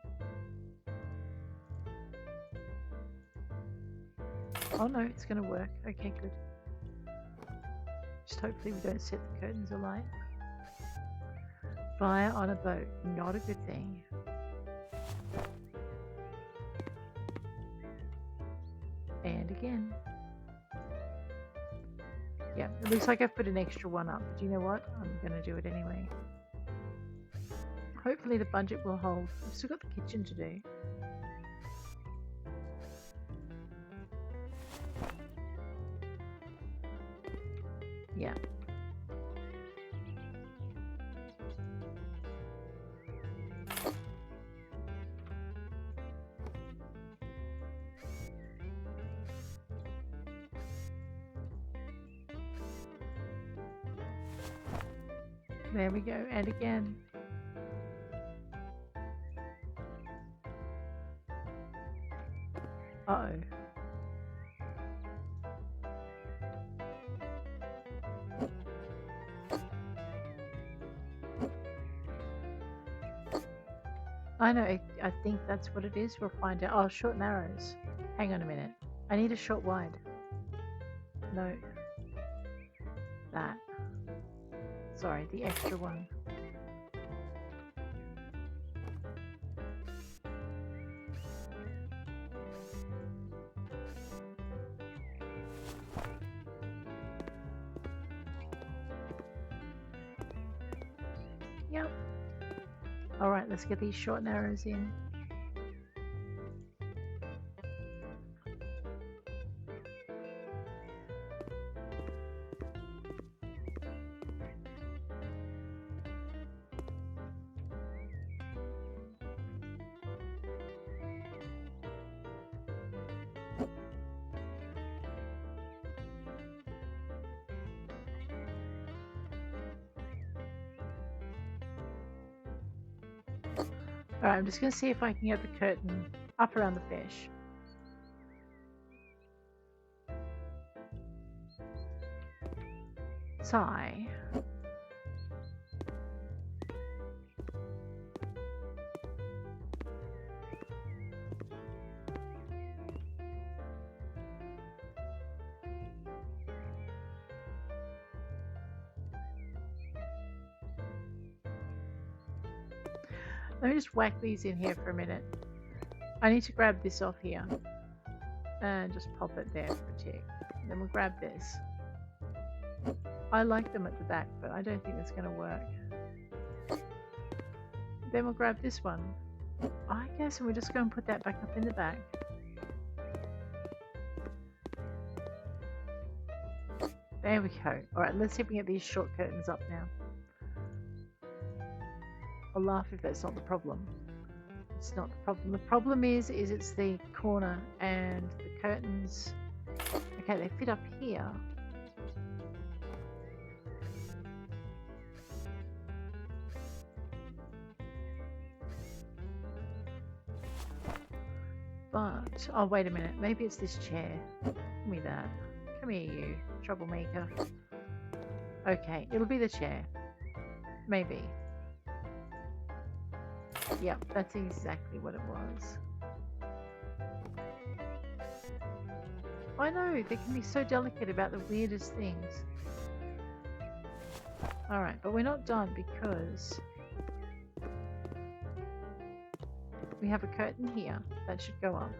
Oh no, it's going to work. Okay, good. Just hopefully we don't set the curtains alight. Fire on a boat. Not a good thing. And again. Yeah, it looks like I've put an extra one up. But you know what? I'm going to do it anyway. Hopefully the budget will hold. We've still got the kitchen to do. Yeah. There we go. And again. Uh-oh. I know, I think that's what it is. We'll find out. Oh, short narrows. Hang on a minute. I need a short wide. No. That. Sorry, the extra one. Yep. Alright, let's get these short narrows in. Alright, I'm just going to see if I can get the curtain up around the fish. Sigh. Let me just whack these in here for a minute. I need to grab this off here and just pop it there for a tick. Then we'll grab this. I like them at the back, but I don't think it's going to work. Then we'll grab this one, I guess, and we'll just go and put that back up in the back. There we go. Alright, let's see if we can get these short curtains up now. I'll laugh if that's not the problem. It's not the problem. The problem is it's the corner and the curtains. Okay, they fit up here. But, oh wait a minute, maybe it's this chair. Give me that. Come here, you troublemaker. Okay, it'll be the chair. Maybe. Yep, that's exactly what it was. I know, they can be so delicate about the weirdest things. Alright, but we're not done because we have a curtain here that should go up.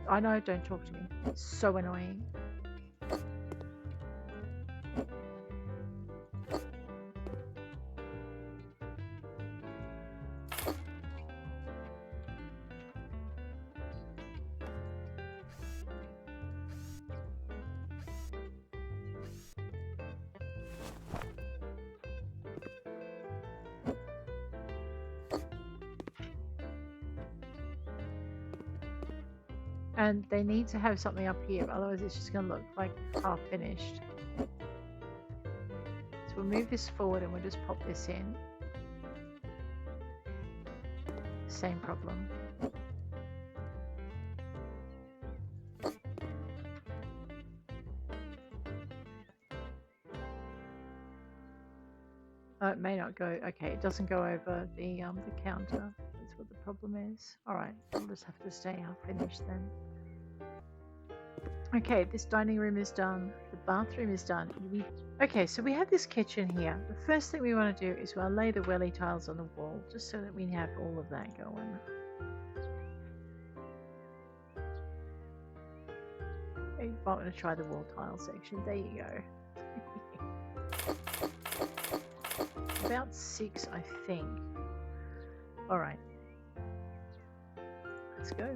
I know, don't talk to me. It's so annoying. And they need to have something up here, otherwise it's just going to look like half finished. So we'll move this forward and we'll just pop this in. Same problem. Oh, it may not go. Okay, it doesn't go over the counter. That's what the problem is. Alright, we'll just have to stay half finished then. Okay, this dining room is done. The bathroom is done. Okay, so we have this kitchen here. The first thing we want to do is we'll lay the welly tiles on the wall, just so that we have all of that going. You might want to try the wall tile section. There you go. About 6, I think. Alright. Let's go.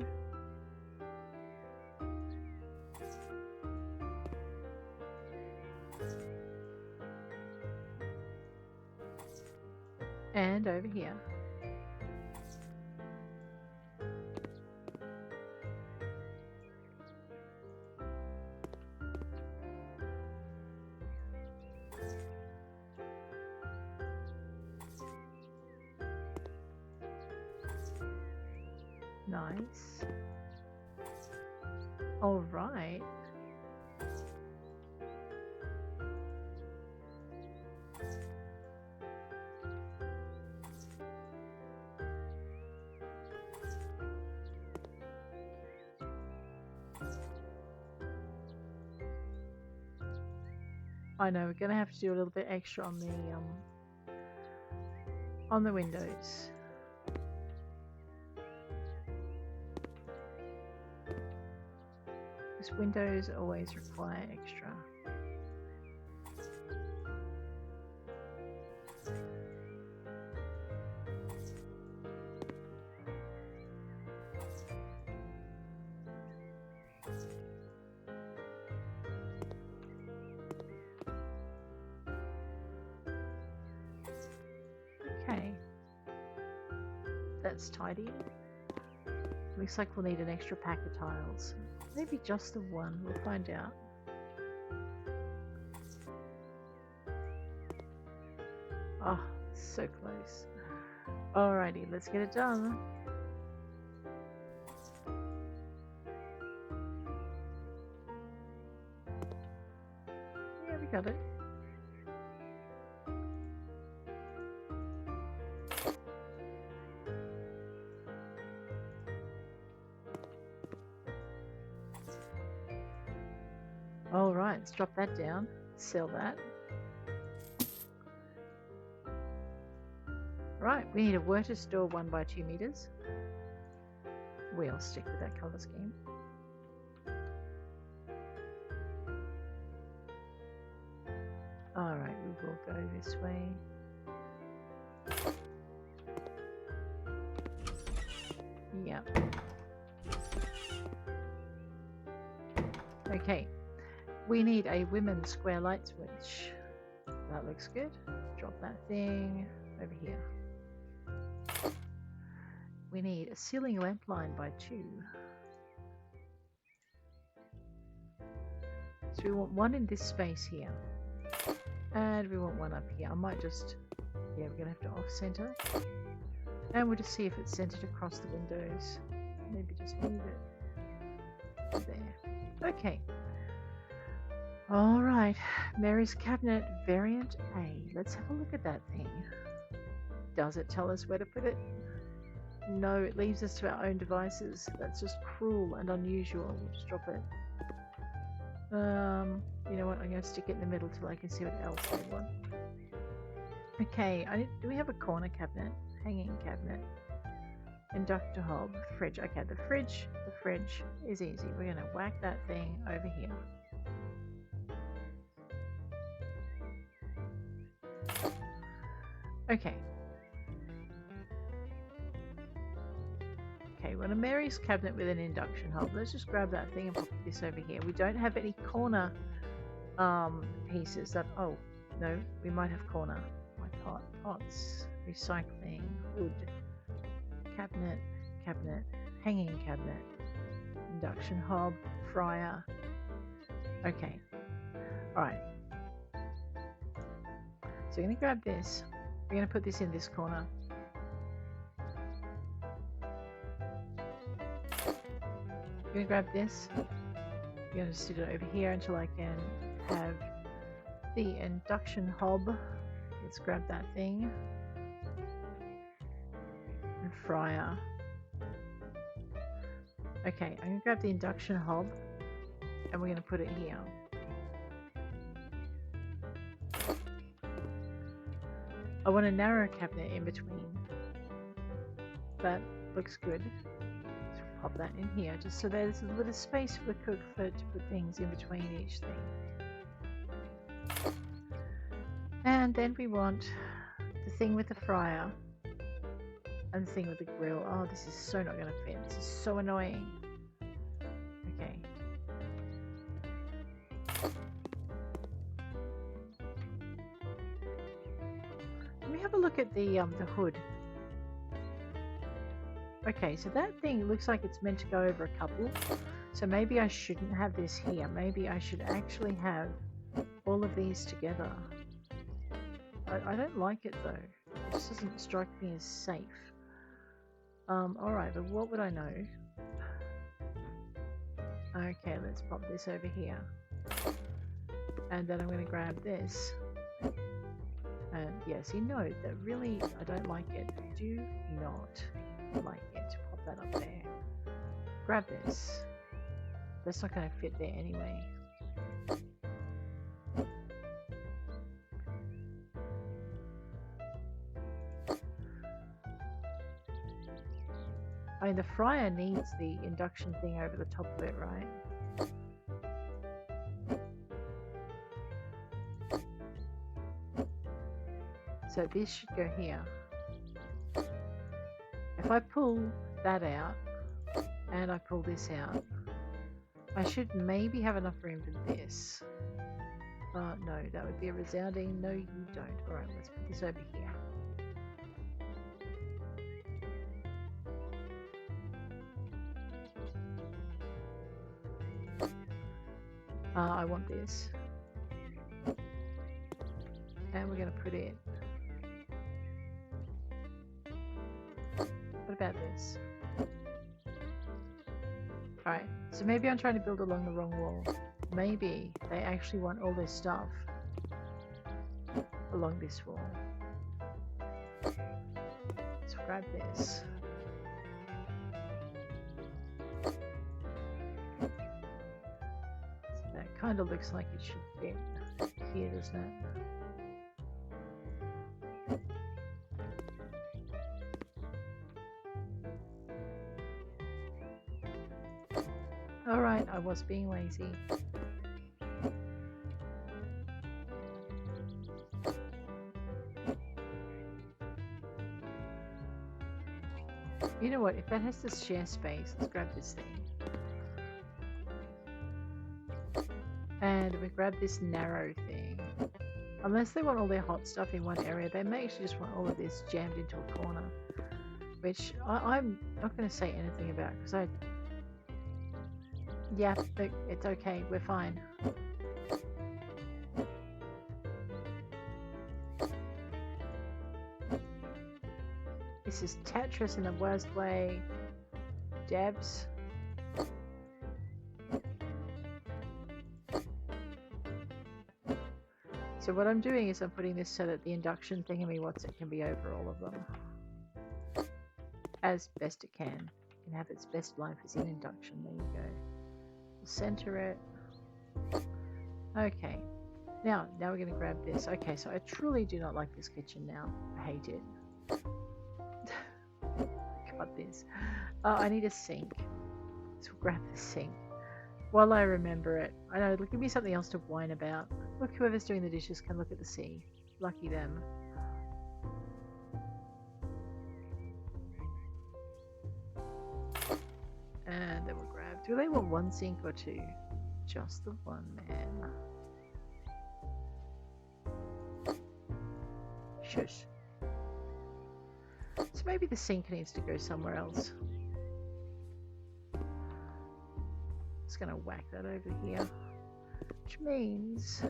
And over here. Nice. All right. I know, we're going to have to do a little bit extra on the windows. Because windows always require extra. Okay, that's tidy. Looks like we'll need an extra pack of tiles. Maybe just the one, we'll find out. Oh, so close. Alrighty, let's get it done. Yeah, we got it. Alright, let's drop that down. Sell that. Right, we need a water store 1 by 2 meters. We'll stick with that colour scheme. Alright, we will go this way. Yeah. Okay, we need a women's square light switch. That looks good. Drop that thing over here. We need a ceiling lamp line by 2. So we want 1 in this space here. And we want 1 up here. I might just, yeah, we're going to have to off-center. And we'll just see if it's centered across the windows. Maybe just move it there. Okay. Alright, Mary's cabinet variant A. Let's have a look at that thing. Does it tell us where to put it? No, it leaves us to our own devices. That's just cruel and unusual. We'll just drop it. You know what? I'm going to stick it in the middle till I can see what else they want. Okay, do we have a corner cabinet? Hanging cabinet. Inductor hob. Fridge. Okay, the fridge is easy. We're going to whack that thing over here. Okay. Okay, we want a Mary's cabinet with an induction hob. Let's just grab that thing and pop this over here. We don't have any corner pieces that, oh, no, we might have corner. My pots, recycling, wood, cabinet, hanging cabinet, induction hob, fryer. Okay, alright. So we're going to grab this. We're going to put this in this corner. I'm going to grab this. I'm going to sit it over here until I can have the induction hob. Let's grab that thing. And fryer. Okay, I'm going to grab the induction hob and we're going to put it here. I want a narrow cabinet in between. That looks good. Let's pop that in here just so there's a little space for the cook to put things in between each thing. And then we want the thing with the fryer and the thing with the grill. Oh, this is so not going to fit. This is so annoying. Okay. Let me have a look at the hood. Okay, so that thing looks like it's meant to go over a couple. So maybe I shouldn't have this here. Maybe I should actually have all of these together. I don't like it though. It just doesn't strike me as safe. Alright, but what would I know? Okay, let's pop this over here. And then I'm going to grab this. And yes, you know that really I don't like it. I do not like it. Pop that up there. Grab this. That's not going to fit there anyway. I mean, the fryer needs the induction thing over the top of it, right? So this should go here. If I pull that out and I pull this out, I should maybe have enough room for this. No, that would be a resounding no, you don't. Alright, let's put this over here. I want this. And we're going to put it What about this? Alright, so maybe I'm trying to build along the wrong wall. Maybe they actually want all this stuff along this wall. Let's grab this. So that kind of looks like it should fit here, doesn't it? Alright, I was being lazy. You know what, if that has to share space, let's grab this thing. And we grab this narrow thing. Unless they want all their hot stuff in one area, they may actually just want all of this jammed into a corner. Which I'm not going to say anything about, because yeah, it's okay, we're fine. This is Tetris in the worst way. Debs. So what I'm doing is I'm putting this so that the induction thingamywhat's-it can be over all of them. As best it can. It can have its best life as an induction. There you go. We'll center it. Okay. Now we're going to grab this. Okay, so I truly do not like this kitchen now. I hate it. Got this. I need a sink. So we'll grab the sink. While I remember it. I know, give me something else to whine about. Look, whoever's doing the dishes can look at the sea. Lucky them. And then we'll grab... Do they want one sink or two? Just the one, man. Shush. So maybe the sink needs to go somewhere else. Just gonna whack that over here. Which means...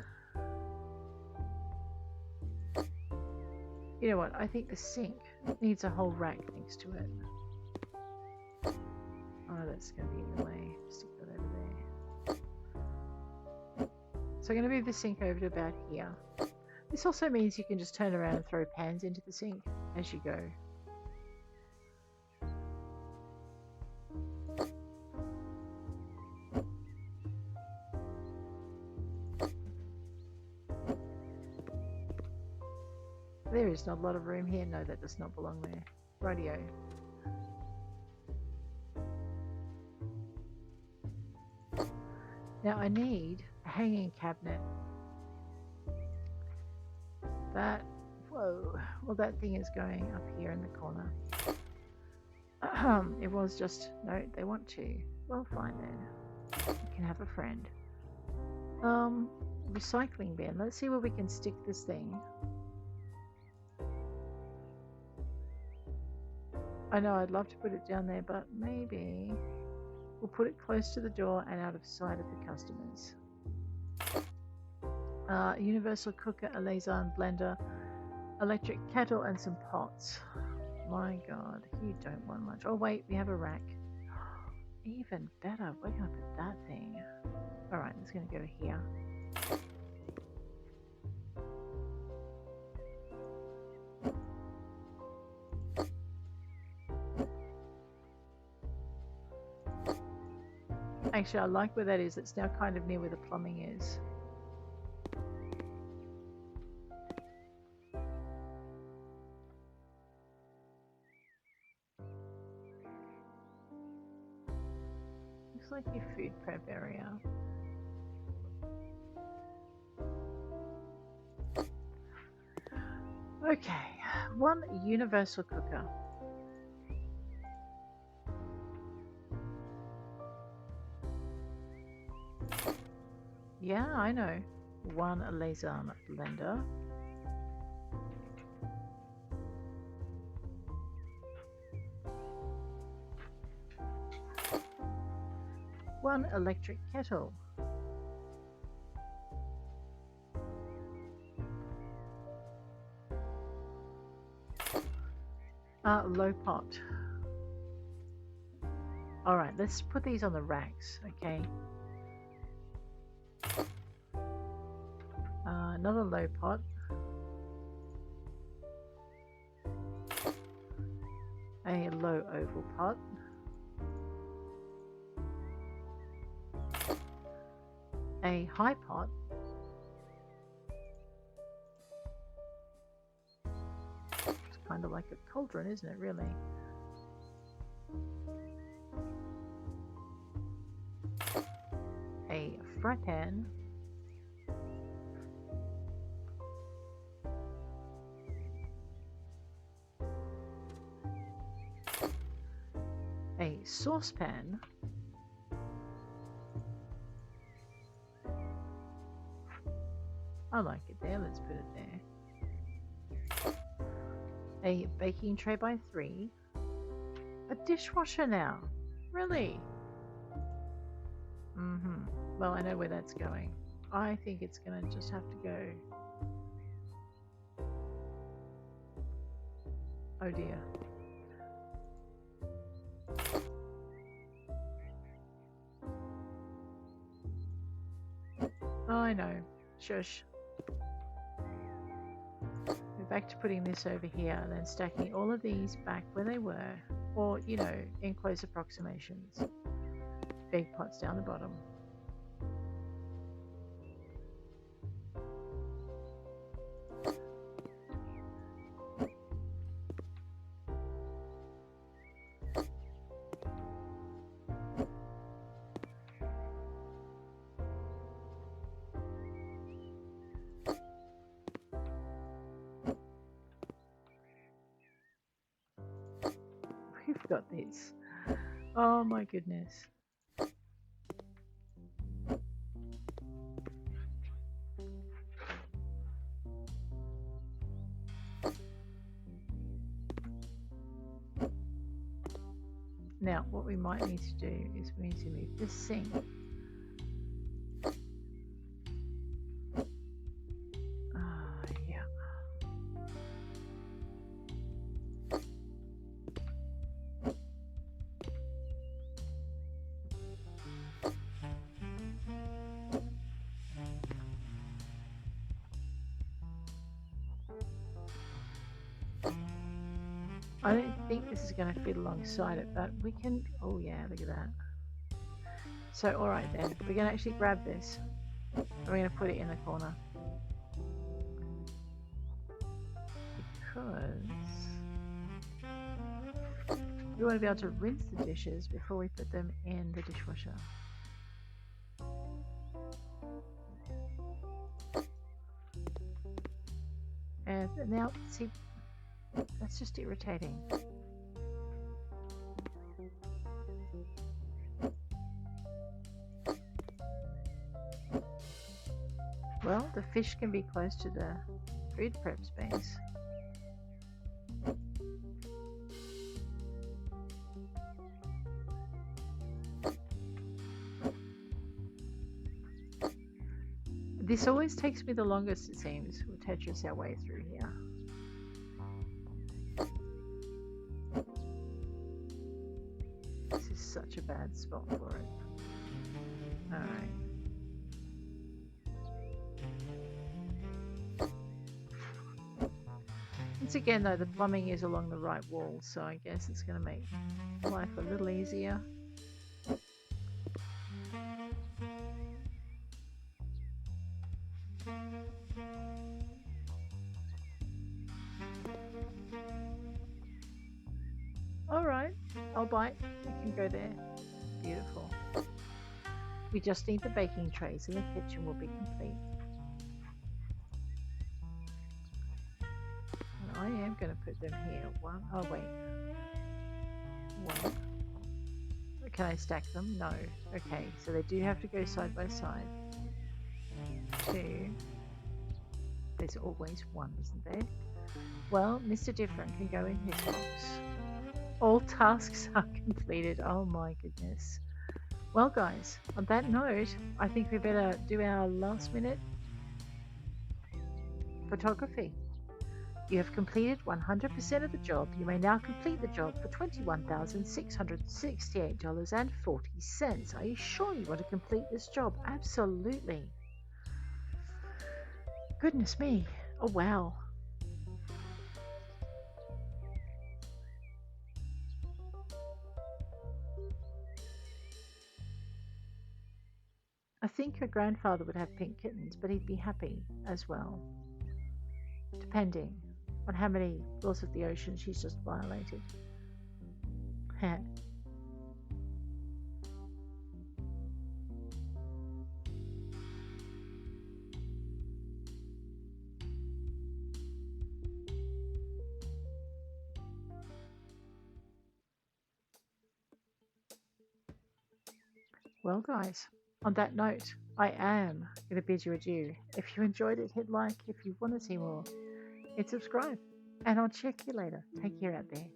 You know what? I think the sink needs a whole rack next to it. Oh, that's going to be in the way. Stick that over there. So I'm going to move the sink over to about here. This also means you can just turn around and throw pans into the sink as you go. There is not a lot of room here. No, that does not belong there. Rightio. Now I need a hanging cabinet. That, whoa, well that thing is going up here in the corner. It was just, no, they want to. Well, fine then. You can have a friend. Recycling bin. Let's see where we can stick this thing. I know I'd love to put it down there, but maybe we'll put it close to the door and out of sight of the customers. Universal cooker, a laser blender, electric kettle, and some pots. My god, you don't want much. Oh wait, we have a rack. Even better, we're gonna put that thing. Alright, it's gonna go here. Actually, I like where that is. It's now kind of near where the plumbing is. Looks like your food prep area. Okay, one universal cooker. Yeah, I know. One laser blender. One electric kettle. Low pot. Alright, let's put these on the racks, okay? Another low pot. A low oval pot. A high pot. It's kind of like a cauldron, isn't it, really? A fry pan. A saucepan. I like it there, let's put it there. A baking tray by 3. A dishwasher now. Really? Well, I know where that's going. I think it's gonna just have to go. Oh dear. Oh, I know. Shush. We're back to putting this over here and then stacking all of these back where they were, or, you know, in close approximations. Big pots down the bottom. We've got this. Oh my goodness. Now, what we might need to do is we need to move this sink. Yeah. I don't think this is going to fit alongside it, but we can... Oh yeah, look at that. So, alright then, we're going to actually grab this. And we're going to put it in the corner. Because we want to be able to rinse the dishes before we put them in the dishwasher. And now, see, that's just irritating. Well, the fish can be close to the food prep space. This always takes me the longest, it seems. We'll Tetris our way through here. This is such a bad spot for it. Alright. Once again though, the plumbing is along the right wall, so I guess it's going to make life a little easier. Alright, I'll bite. You can go there. Beautiful. We just need the baking trays and the kitchen will be complete. And I am going to put them here. One. Oh wait. One. Can I stack them? No. Okay, so they do have to go side by side. 2. There's always 1, isn't there? Well, Mr. Different can go in his box. All tasks are completed. Oh my goodness. Well guys, on that note, I think we better do our last minute photography. You have completed 100% of the job. You may now complete the job for $21,668.40. Are you sure you want to complete this job? Absolutely. Goodness me. Oh, wow. I think her grandfather would have pink kittens, but he'd be happy as well, depending on how many laws of the ocean she's just violated. Well, guys, on that note, I am going to bid you adieu. If you enjoyed it, hit like. If you want to see more, hit subscribe. And I'll check you later. Take care out there.